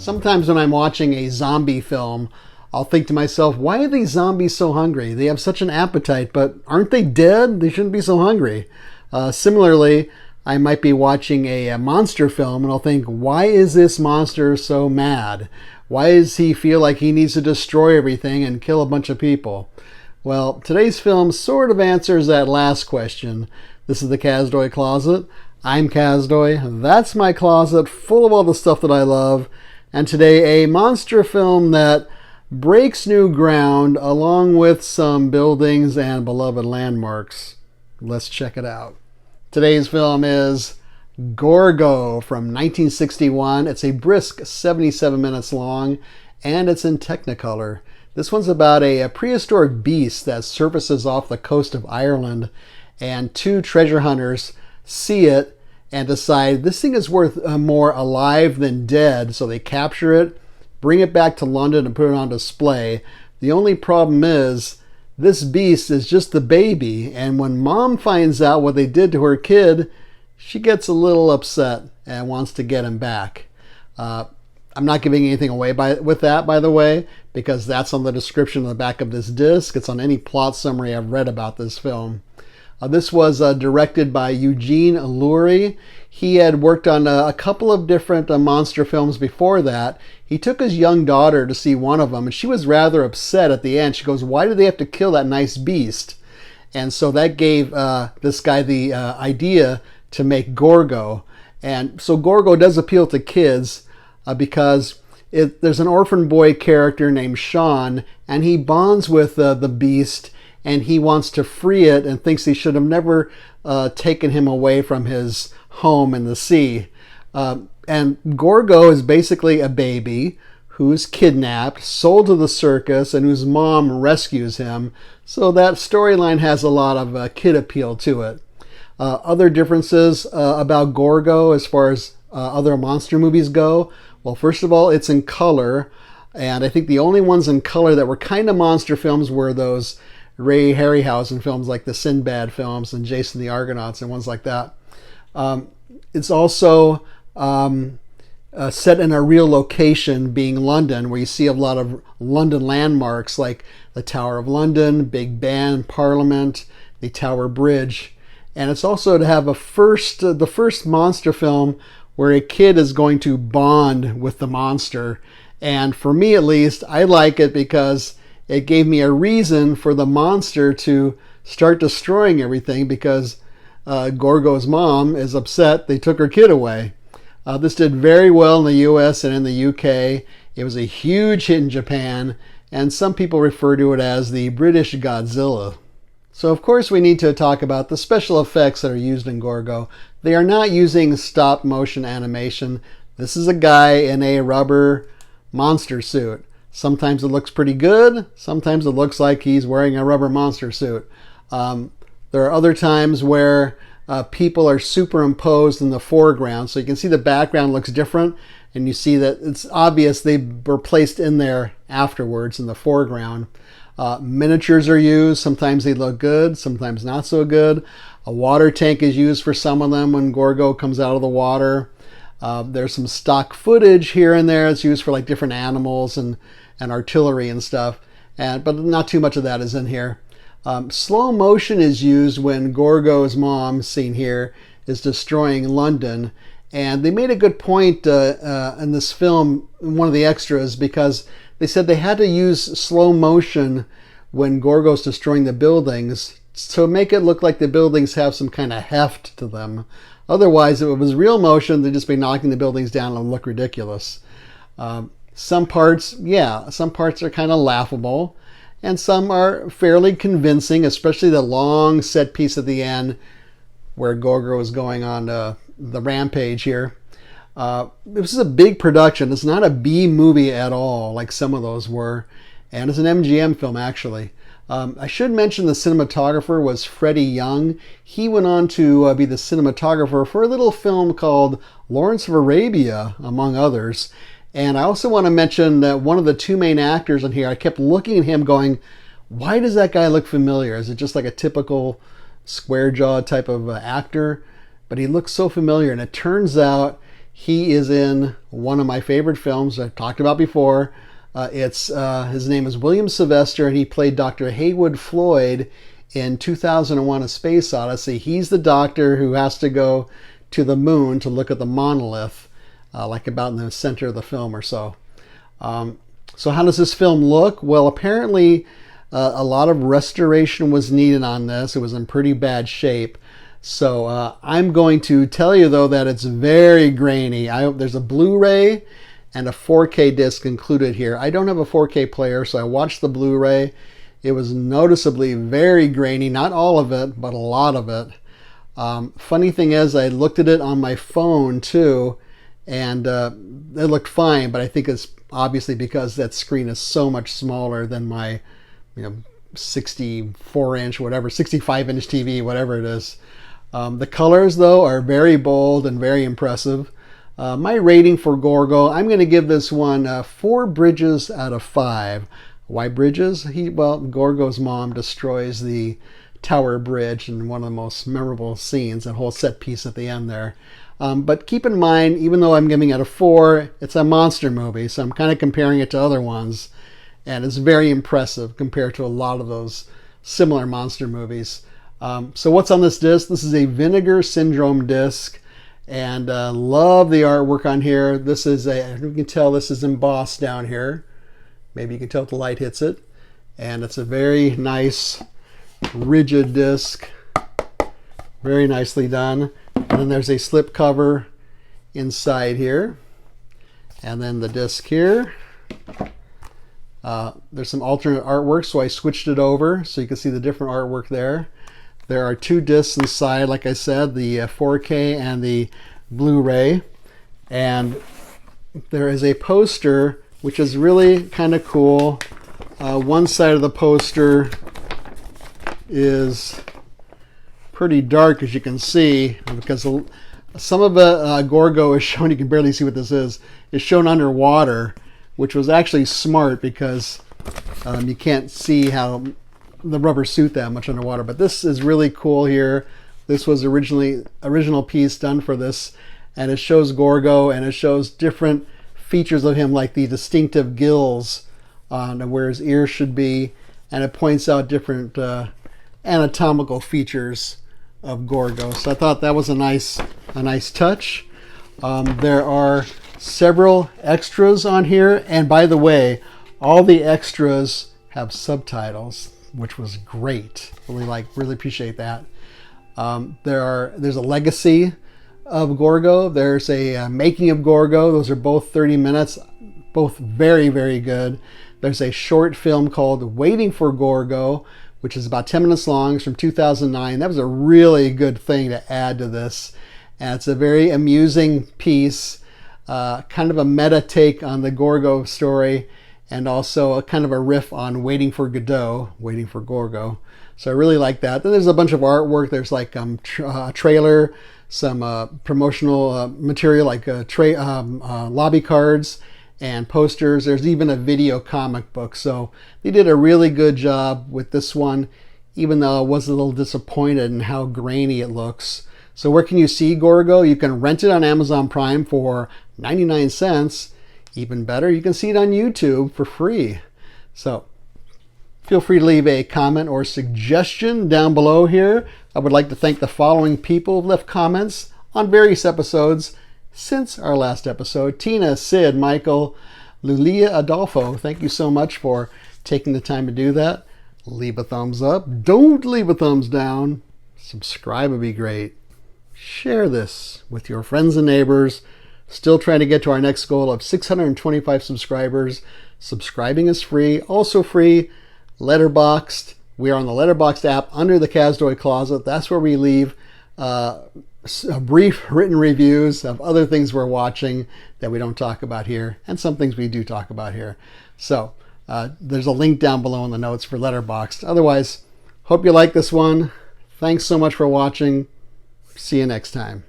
Sometimes when I'm watching a zombie film, I'll think to myself, why are these zombies so hungry? They have such an appetite, but aren't they dead? They shouldn't be so hungry. Similarly, I might be watching a monster film and I'll think, why is this monster so mad? Why does he feel like he needs to destroy everything and kill a bunch of people? Well, today's film sort of answers that last question. This is the Kazdoy Closet. I'm Kazdoy. That's my closet full of all the stuff that I love. And today, a monster film that breaks new ground along with some buildings and beloved landmarks. Let's check it out. Today's film is Gorgo from 1961. It's a brisk 77 minutes long and it's in Technicolor. This one's about a prehistoric beast that surfaces off the coast of Ireland, and two treasure hunters see it and decide this thing is worth more alive than dead, so they capture it, bring it back to London and put it on display. The only problem is this beast is just the baby, and when mom finds out what they did to her kid, she gets a little upset and wants to get him back. I'm not giving anything away with that, by the way, because that's on the description on the back of this disc. It's on any plot summary I've read about this film. This was directed by Eugene Alluri. He had worked on a couple of different monster films before that. He took his young daughter to see one of them, and she was rather upset at the end. She goes, why did they have to kill that nice beast? And so that gave this guy the idea to make Gorgo. And so Gorgo does appeal to kids because there's an orphan boy character named Sean, and he bonds with the beast, and he wants to free it and thinks he should have never taken him away from his home in the sea. And Gorgo is basically a baby who's kidnapped, sold to the circus, and whose mom rescues him. So that storyline has a lot of kid appeal to it. Other differences about Gorgo as far as other monster movies go. Well, first of all, it's in color. And I think the only ones in color that were kind of monster films were those Ray Harryhausen films like the Sinbad films and Jason the Argonauts and ones like that. It's also set in a real location, being London, where you see a lot of London landmarks like the Tower of London, Big Ben, Parliament, the Tower Bridge. And it's also to have the first monster film where a kid is going to bond with the monster. And for me at least, I like it because it gave me a reason for the monster to start destroying everything, because Gorgo's mom is upset they took her kid away. This did very well in the US and in the UK. It was a huge hit in Japan, and some people refer to it as the British Godzilla. So of course we need to talk about the special effects that are used in Gorgo. They are not using stop motion animation. This is a guy in a rubber monster suit. Sometimes it looks pretty good. Sometimes it looks like he's wearing a rubber monster suit. There are other times where people are superimposed in the foreground. So you can see the background looks different, and you see that it's obvious they were placed in there afterwards in the foreground. Miniatures are used. Sometimes they look good, sometimes not so good. A water tank is used for some of them when Gorgo comes out of the water. There's some stock footage here and there. It's used for like different animals and artillery and stuff, but not too much of that is in here. Slow motion is used when Gorgo's mom, seen here, is destroying London. And they made a good point in this film, one of the extras, because they said they had to use slow motion when Gorgo's destroying the buildings to make it look like the buildings have some kind of heft to them. Otherwise, if it was real motion, they'd just be knocking the buildings down and look ridiculous. Some parts are kind of laughable, and some are fairly convincing, especially the long set piece at the end where Gorgo is going on the rampage here. This is a big production. It's not a B movie at all like some of those were, and it's an MGM film actually. I should mention the cinematographer was Freddie Young. He went on to be the cinematographer for a little film called Lawrence of Arabia, among others. And I also want to mention that one of the two main actors in here, I kept looking at him going, why does that guy look familiar? Is it just like a typical square jaw type of actor? But he looks so familiar, and it turns out He is in one of my favorite films I've talked about before. His name is William Sylvester, and he played Dr. Haywood Floyd in 2001: A Space Odyssey. He's the doctor who has to go to the moon to look at the monolith, like about in the center of the film or so. So how does this film look? Well, apparently a lot of restoration was needed on this. It was in pretty bad shape. So I'm going to tell you, though, that it's very grainy. There's a Blu-ray and a 4K disc included here. I don't have a 4K player, so I watched the Blu-ray. It was noticeably very grainy. Not all of it, but a lot of it. Funny thing is, I looked at it on my phone, too, and it looked fine, but I think it's obviously because that screen is so much smaller than my 64-inch, whatever, 65-inch TV, whatever it is. The colors, though, are very bold and very impressive. My rating for Gorgo, I'm going to give this one 4 bridges out of 5. Why bridges? Gorgo's mom destroys the Tower Bridge in one of the most memorable scenes, a whole set piece at the end there. But keep in mind, even though I'm giving it a 4, it's a monster movie, so I'm kind of comparing it to other ones, and it's very impressive compared to a lot of those similar monster movies. So what's on this disc? This is a Vinegar Syndrome disc, and love the artwork on here. This is you can tell this is embossed down here. Maybe you can tell if the light hits it. And it's a very nice, rigid disc. Very nicely done. And then there's a slip cover inside here. And then the disc here. There's some alternate artwork, so I switched it over so you can see the different artwork there. There are 2 discs inside, like I said, the 4K and the Blu-ray. And there is a poster, which is really kind of cool. One side of the poster is pretty dark, as you can see, because some of it, Gorgo is shown, you can barely see what this is shown underwater, which was actually smart because you can't see how the rubber suit that much underwater. But this is really cool here. This was original piece done for this, and it shows Gorgo, and it shows different features of him, like the distinctive gills on where his ears should be, and it points out different anatomical features of Gorgo. So I thought that was a nice touch. There are several extras on here, and by the way, all the extras have subtitles, which was great. Really appreciate that. There's a legacy of Gorgo. There's a making of Gorgo. Those are both 30 minutes, both very, very good. There's a short film called Waiting for Gorgo, which is about 10 minutes long. It's from 2009. That was a really good thing to add to this. And it's a very amusing piece, kind of a meta take on the Gorgo story, and also a kind of a riff on Waiting for Godot, Waiting for Gorgo. So I really like that. Then there's a bunch of artwork. There's like a trailer, some promotional material like lobby cards and posters. There's even a video comic book. So they did a really good job with this one, even though I was a little disappointed in how grainy it looks. So where can you see Gorgo? You can rent it on Amazon Prime for 99 cents. Even better, you can see it on YouTube for free. So feel free to leave a comment or suggestion down below here. I would like to thank the following people who've left comments on various episodes since our last episode. Tina, Sid, Michael, Lulia, Adolfo, thank you so much for taking the time to do that. Leave a thumbs up. Don't leave a thumbs down. Subscribe would be great. Share this with your friends and neighbors. Still trying to get to our next goal of 625 subscribers. Subscribing is free. Also free, Letterboxd. We are on the Letterboxd app under the Kazdoy Closet. That's where we leave brief written reviews of other things we're watching that we don't talk about here, and some things we do talk about here. So there's a link down below in the notes for Letterboxd. Otherwise, hope you like this one. Thanks so much for watching. See you next time.